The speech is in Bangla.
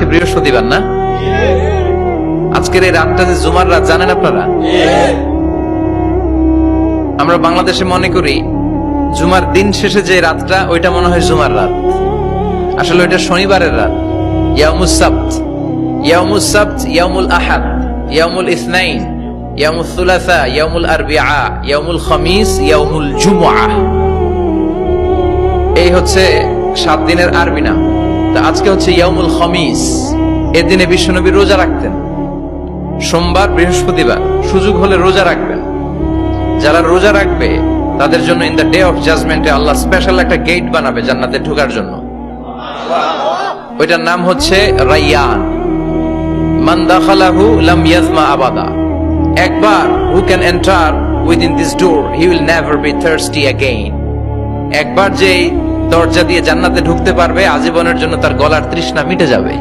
আজকে বৃহস্পতিবার না? আজকের এই রাতটা যে জুমার রাত জানেন আপনারা? আমরা বাংলাদেশে মনে করি জুমার দিন শেষে যে রাতটা ওইটা মনে হয় জুমার রাত, আসলে ওইটা শনিবারের রাত। ইয়াউমুস সাবত, ইয়াউমুস সাবত, ইয়াউমুল আহাদ, ইয়াউমুল ইসনাইন, ইয়াউমুল সুলাসা, ইয়াউমুল আরবিআ, ইয়াউমুল খামিস, ইয়াউমুল জুমআহ। এই হচ্ছে 7 দিনের আরবি নাম। তা আজকে হচ্ছে ইয়াউমুল খামিস। এর দিনে বিশ্বনবী রোজা রাখতেন। সোমবার, বৃহস্পতিবার সুযোগ হলে রোজা রাখবেন। যারা রোজা রাখবে তাদের জন্য ইন দ্য ডে অফ জাজমেন্টে আল্লাহ স্পেশাল একটা গেট বানাবে জান্নাতে ঢোকার জন্য। ওইটার নাম হচ্ছে রাইয়ান। মান দাখালাহু লাম ইয়াজমা আবাদা। একবার who can enter within this door he will never be thirsty again. একবার যে দরজা দিয়ে জান্নাতে ঢুকতে পারবে আজীবনের জন্য তার গলার তৃষ্ণা মিটে যাবে।